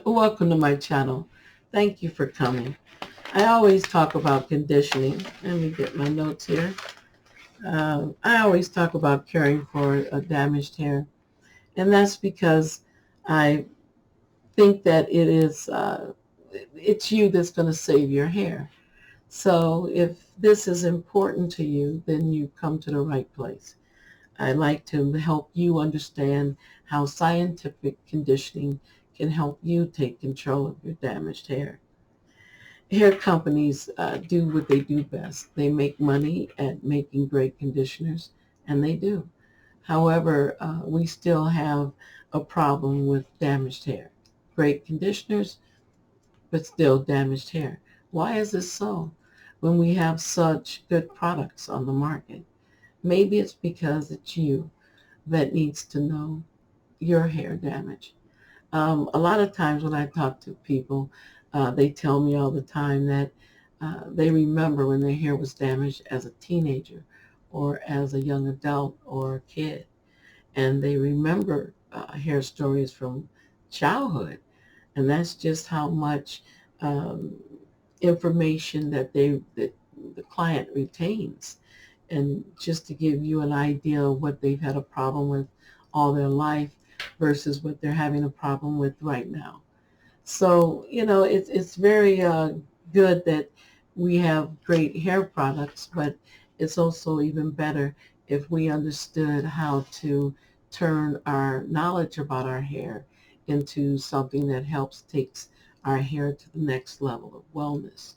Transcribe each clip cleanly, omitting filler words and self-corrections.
Welcome to my channel. Thank you for coming. I always talk about conditioning. Let me get my notes here. I always talk about caring for a damaged hair, and that's because I think that it's you that's going to save your hair. So if this is important to you, then you come to the right place. I like to help you understand how scientific conditioning can help you take control of your damaged hair. Hair companies do what they do best. They make money at making great conditioners, and they do. However, we still have a problem with damaged hair. Great conditioners, but still damaged hair. Why is this so when we have such good products on the market? Maybe it's because it's you that needs to know your hair damage. A lot of times when I talk to people, they tell me all the time that they remember when their hair was damaged as a teenager or as a young adult or a kid. And they remember hair stories from childhood. And that's just how much um, information that the client retains. And just to give you an idea of what they've had a problem with all their life versus what they're having a problem with right now. So, it's very good that we have great hair products, but it's also even better if we understood how to turn our knowledge about our hair into something that helps takes our hair to the next level of wellness.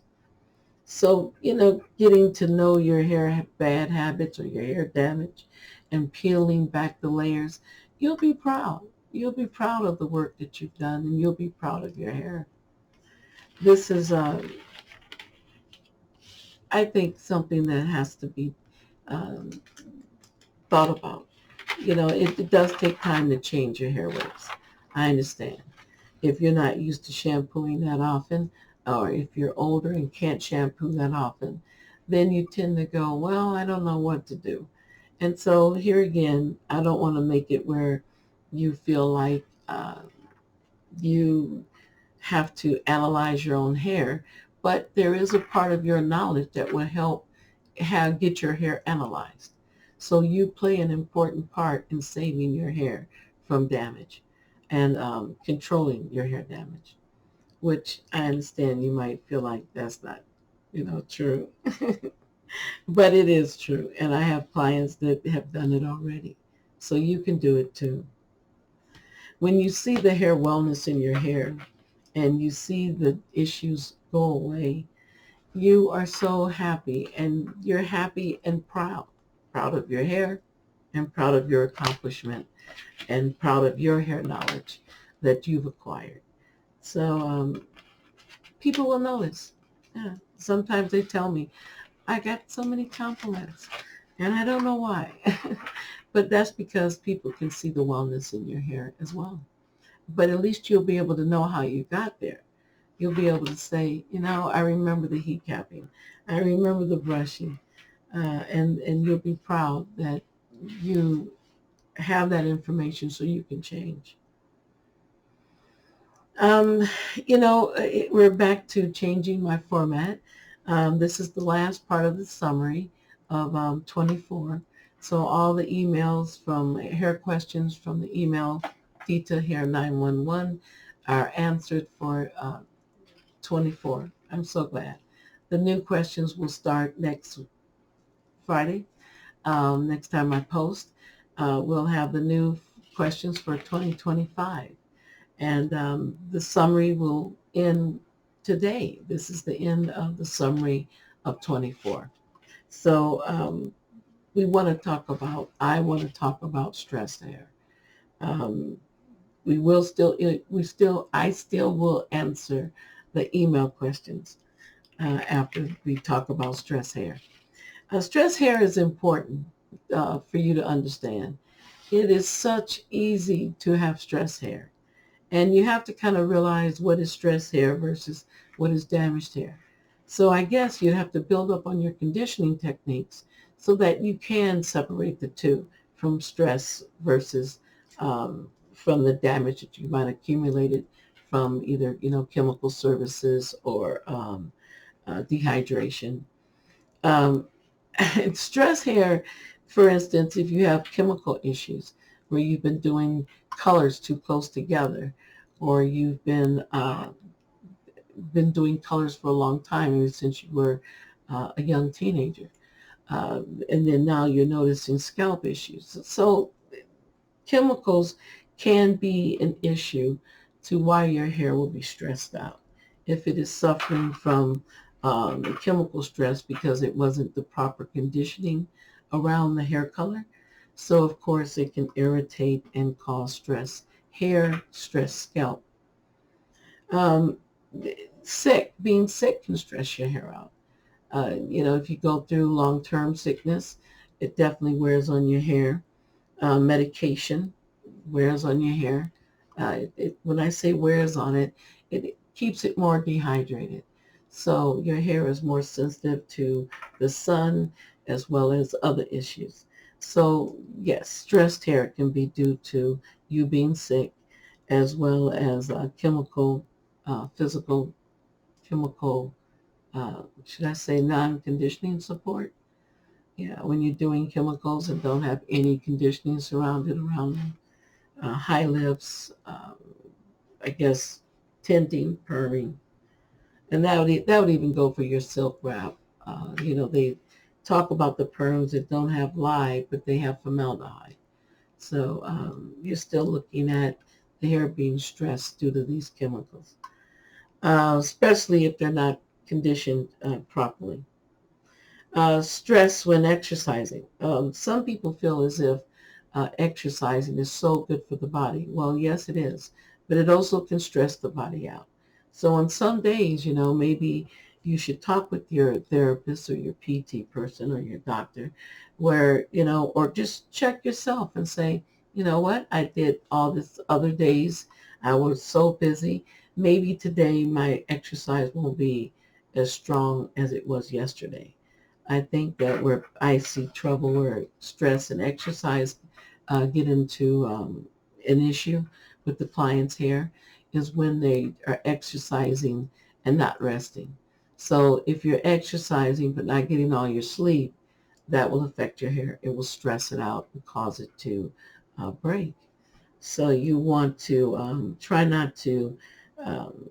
So, getting to know your hair bad habits or your hair damage and peeling back the layers, you'll be proud. You'll be proud of the work that you've done and you'll be proud of your hair. This is, I think, something that has to be um, thought about. It does take time to change your hair waves. I understand. If you're not used to shampooing that often, or if you're older and can't shampoo that often, then you tend to go, well, I don't know what to do. And so here again, I don't want to make it where you feel like you have to analyze your own hair, but there is a part of your knowledge that will help get your hair analyzed. So you play an important part in saving your hair from damage and controlling your hair damage, which I understand you might feel like that's not, true. But it is true. And I have clients that have done it already. So you can do it too. When you see the hair wellness in your hair and you see the issues go away, you are so happy and you're happy and proud. Proud of your hair and proud of your accomplishment and proud of your hair knowledge that you've acquired. So people will notice. Yeah. Sometimes they tell me, I got so many compliments and I don't know why. But that's because people can see the wellness in your hair as well. But at least you'll be able to know how you got there. You'll be able to say, I remember the heat capping. I remember the brushing. And you'll be proud that you have that information so you can change. Um, we're back to changing my format. This is the last part of the summary of 24. So all the emails from hair questions from the email Theta Hair 911 are answered for 24. I'm so glad. The new questions will start next Friday. Next time I post, we'll have the new questions for 2025. And the summary will end today. This is the end of the summary of 24. So I want to talk about stress hair. Um, I still will answer the email questions after we talk about stress hair. Stress hair is important for you to understand. It is such easy to have stress hair. And you have to kind of realize what is stress hair versus what is damaged hair. So I guess you'd have to build up on your conditioning techniques so that you can separate the two from stress versus from the damage that you might have accumulated from either, chemical services or dehydration. Um, and stress hair, for instance, if you have chemical issues where you've been doing colors too close together, or you've been doing colors for a long time, ever since you were a young teenager, and then now you're noticing scalp issues. So chemicals can be an issue to why your hair will be stressed out. If it is suffering from chemical stress because it wasn't the proper conditioning around the hair color, so of course it can irritate and cause stress. Hair, stress, scalp. Um, being sick can stress your hair out. If you go through long-term sickness, it definitely wears on your hair. Medication wears on your hair. When I say wears on it, it keeps it more dehydrated. So your hair is more sensitive to the sun as well as other issues. So yes, stressed hair can be due to you being sick as well as physical, chemical, should I say non-conditioning support? Yeah, when you're doing chemicals and don't have any conditioning surrounded around them. High lifts, I guess, tinting, perming, and that would even go for your silk wrap. They talk about the perms that don't have lye, but they have formaldehyde. So you're still looking at the hair being stressed due to these chemicals, especially if they're not conditioned properly. Stress when exercising. Some people feel as if exercising is so good for the body. Well, yes, it is, but it also can stress the body out. So on some days, maybe you should talk with your therapist or your PT person or your doctor where, or just check yourself and say, you know what, I did all this other days. I was so busy. Maybe today my exercise won't be as strong as it was yesterday. I think that where I see trouble, where stress and exercise get into an issue with the client's hair, is when they are exercising and not resting. So if you're exercising but not getting all your sleep, that will affect your hair. It will stress it out and cause it to break. So you want to try not to um,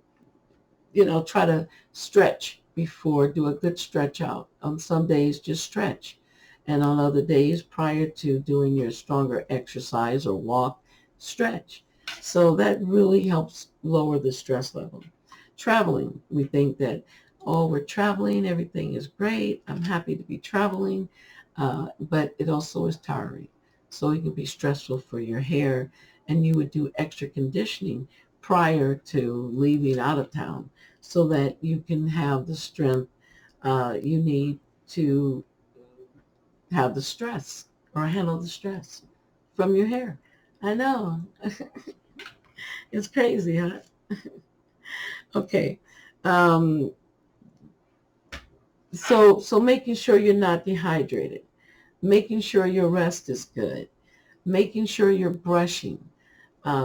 try to stretch before, do a good stretch out. On some days, just stretch. And on other days, prior to doing your stronger exercise or walk, stretch. So that really helps lower the stress level. Traveling, we think that, oh, we're traveling, everything is great, I'm happy to be traveling, but it also is tiring. So it can be stressful for your hair, and you would do extra conditioning prior to leaving out of town so that you can have the strength you need to have the stress or handle the stress from your hair. I know. It's crazy, huh? Okay. Um, so making sure you're not dehydrated, making sure your rest is good, making sure you're brushing,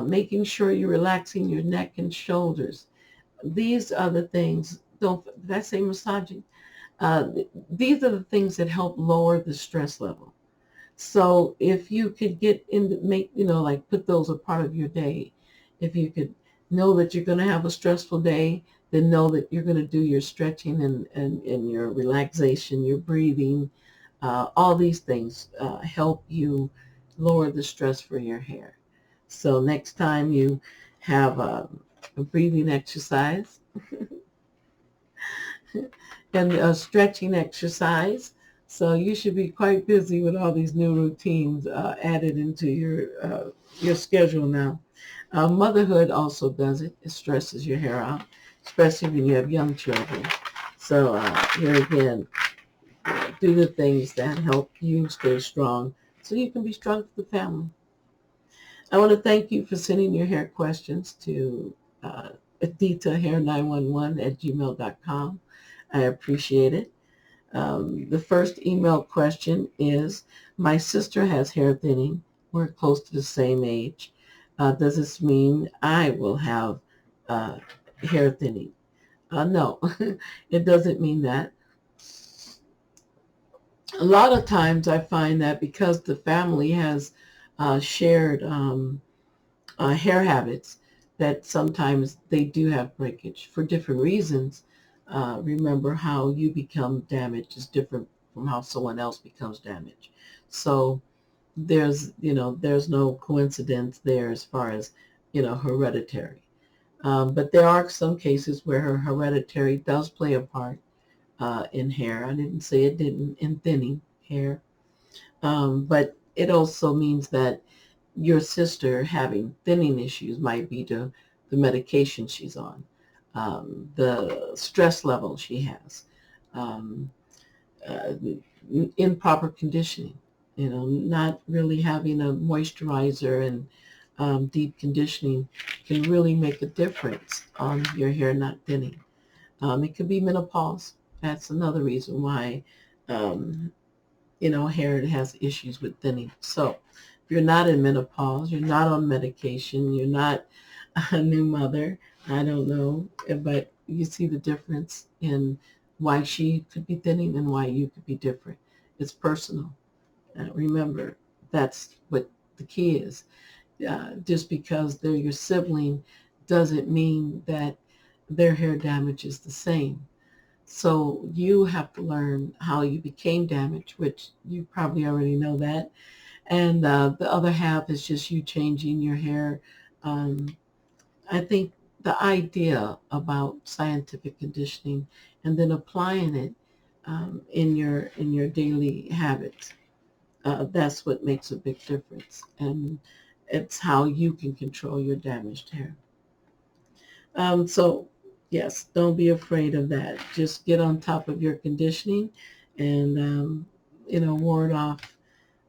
making sure you're relaxing your neck and shoulders. These are the things, did I say massaging? These are the things that help lower the stress level. So if you could get in, make, like put those a part of your day, if you could know that you're going to have a stressful day, then know that you're going to do your stretching and your relaxation, your breathing, all these things help you lower the stress for your hair. So next time you have a breathing exercise, and a stretching exercise. So you should be quite busy with all these new routines added into your schedule now. Motherhood also does it. It stresses your hair out, especially when you have young children. So here again, do the things that help you stay strong so you can be strong for the family. I want to thank you for sending your hair questions to aditahair911 at gmail.com. I appreciate it. The first email question is, my sister has hair thinning. We're close to the same age. Does this mean I will have uh, hair thinning. No, it doesn't mean that. A lot of times I find that because the family has shared hair habits, that sometimes they do have breakage for different reasons. Remember, how you become damaged is different from how someone else becomes damaged. So there's no coincidence there as far as hereditary. But there are some cases where her hereditary does play a part in hair. I didn't say it didn't in thinning hair, but it also means that your sister having thinning issues might be to the medication she's on, the stress level she has, um, uh, improper conditioning, not really having a moisturizer and deep conditioning can really make a difference on your hair not thinning. It could be menopause. That's another reason why um, hair that has issues with thinning. So if you're not in menopause, you're not on medication, you're not a new mother, I don't know, but you see the difference in why she could be thinning and why you could be different. It's personal. Remember, that's what the key is. Just because they're your sibling doesn't mean that their hair damage is the same. So you have to learn how you became damaged, which you probably already know that. And the other half is just you changing your hair. Um, I think the idea about scientific conditioning and then applying it in your daily habits, that's what makes a big difference. And it's how you can control your damaged hair. So, yes, don't be afraid of that. Just get on top of your conditioning and, ward off.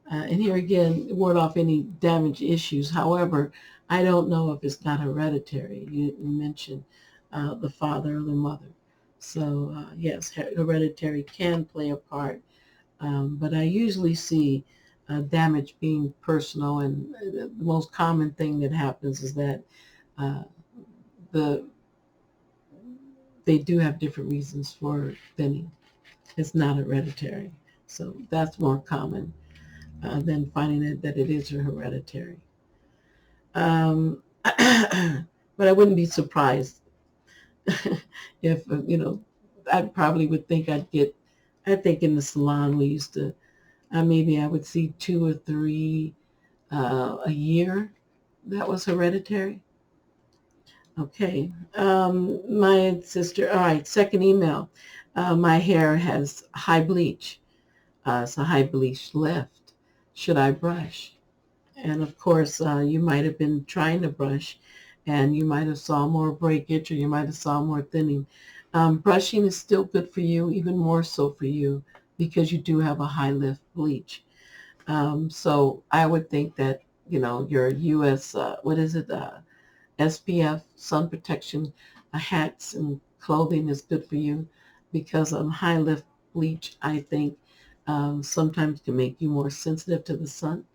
And here again, ward off any damage issues. However, I don't know if it's not hereditary. You mentioned the father or the mother. So, yes, hereditary can play a part. But I usually see damage being personal. And the most common thing that happens is that uh, the they do have different reasons for thinning. It's not hereditary. So that's more common than finding it that it is hereditary. But I wouldn't be surprised if, I probably would think I think in the salon we used to, maybe I would see two or three a year that was hereditary. Okay. My sister, all right, second email. My hair has high bleach. So high bleach left. Should I brush? And of course, you might have been trying to brush and you might have saw more breakage or you might have saw more thinning. Brushing is still good for you, even more so for you because you do have a high lift bleach. So I would think that, your U.S., what is it, SPF, sun protection, hats and clothing is good for you because high lift bleach, I think, sometimes can make you more sensitive to the sun.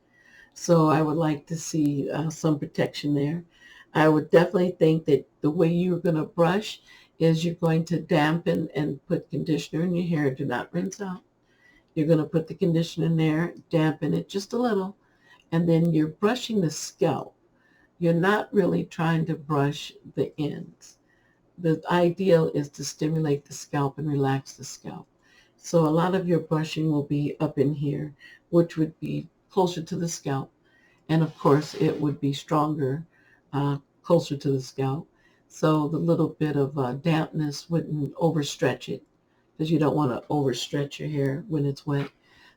So I would like to see some protection there. I would definitely think that the way you're going to brush is you're going to dampen and put conditioner in your hair. Do not rinse out. You're going to put the conditioner in there, dampen it just a little, and then you're brushing the scalp. You're not really trying to brush the ends. The ideal is to stimulate the scalp and relax the scalp. So a lot of your brushing will be up in here, which would be closer to the scalp. And of course, it would be stronger closer to the scalp. So the little bit of dampness wouldn't overstretch it because you don't want to overstretch your hair when it's wet.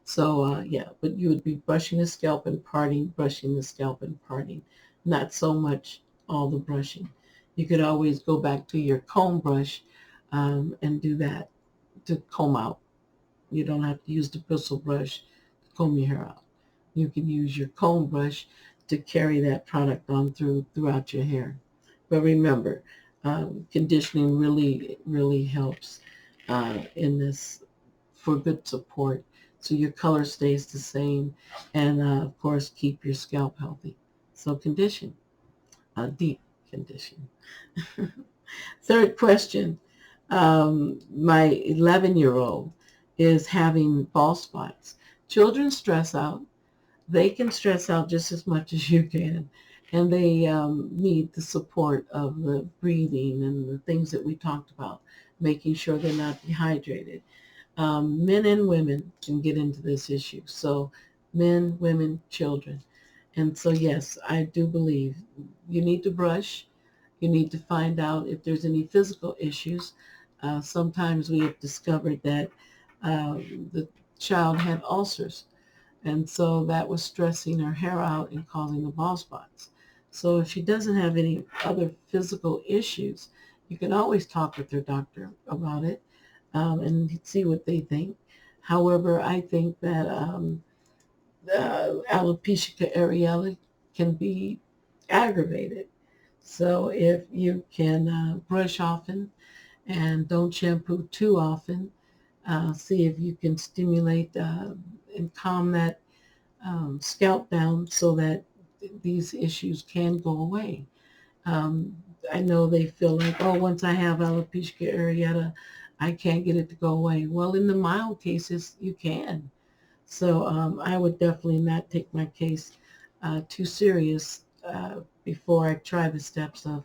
So yeah, but you would be brushing the scalp and parting, brushing the scalp and parting, not so much all the brushing. You could always go back to your comb brush and do that to comb out. You don't have to use the bristle brush to comb your hair out. You can use your comb brush to carry that product on throughout your hair. But remember, conditioning really, really helps in this for good support. So your color stays the same and, of course, keep your scalp healthy. So condition, deep. condition. Third question. My 11-year-old is having bald spots. Children stress out. They can stress out just as much as you can. And they need the support of the breathing and the things that we talked about, making sure they're not dehydrated. Men and women can get into this issue. So men, women, children. And so, yes, I do believe you need to brush. You need to find out if there's any physical issues. Sometimes we have discovered that the child had ulcers, and so that was stressing her hair out and causing the bald spots. So if she doesn't have any other physical issues, you can always talk with your doctor about it and see what they think. However, I think that alopecia areata can be aggravated. So if you can brush often and don't shampoo too often, see if you can stimulate and calm that scalp down so that these issues can go away. Um, I know they feel like, oh, once I have alopecia areata, I can't get it to go away. Well, in the mild cases, you can. So I would definitely not take my case too serious before I try the steps of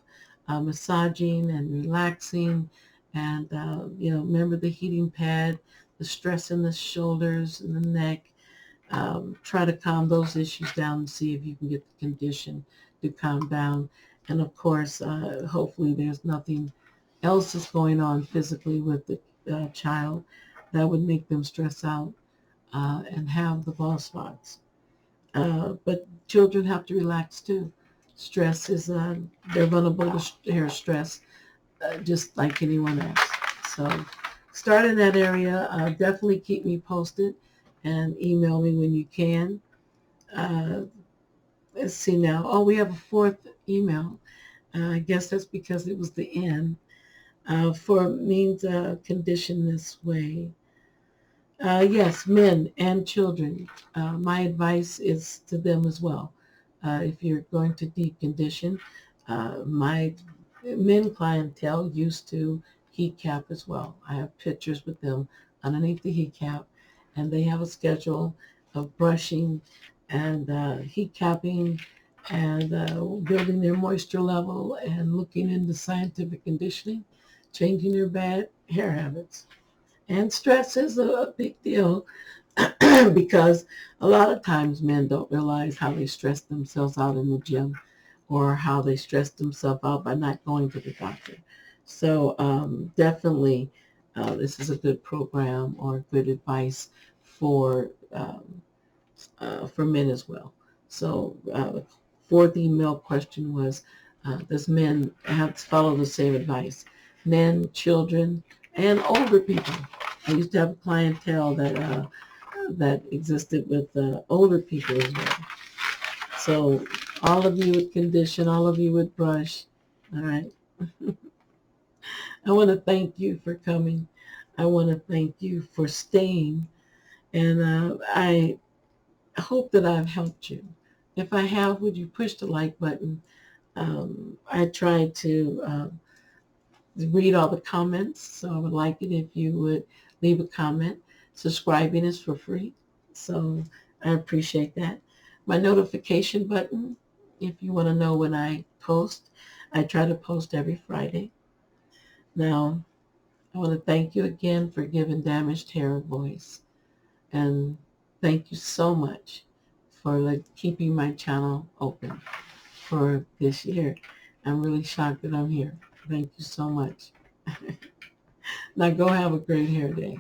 massaging and relaxing and, remember the heating pad, the stress in the shoulders and the neck. Try to calm those issues down and see if you can get the condition to calm down. And of course, hopefully there's nothing else that's going on physically with the child that would make them stress out and have the bald spots. But children have to relax too. Stress is, they're vulnerable to hair stress just like anyone else. So start in that area. Definitely keep me posted and email me when you can. Uh, let's see now. Oh, we have a fourth email. I guess that's because it was the end. For means condition this way. Yes, men and children. My advice is to them as well. If you're going to deep condition, my men clientele used to heat cap as well. I have pictures with them underneath the heat cap, and they have a schedule of brushing and heat capping and building their moisture level and looking into scientific conditioning, changing their bad hair habits. And stress is a big deal because a lot of times men don't realize how they stress themselves out in the gym or how they stress themselves out by not going to the doctor. So definitely this is a good program or good advice for men as well. So fourth email question was, does men have to follow the same advice? Men, children, and older people. I used to have a clientele that existed with older people as well. So all of you would condition, all of you would brush. All right. I want to thank you for coming. I want to thank you for staying. And I hope that I've helped you. If I have, would you push the like button? I try to read all the comments, so I would like it if you would leave a comment. Subscribing is for free, so I appreciate that. My notification button, if you want to know when I post, I try to post every Friday. Now, I want to thank you again for giving Damaged Hair a voice, and thank you so much for keeping my channel open for this year. I'm really shocked that I'm here. Thank you so much. Now go have a great hair day.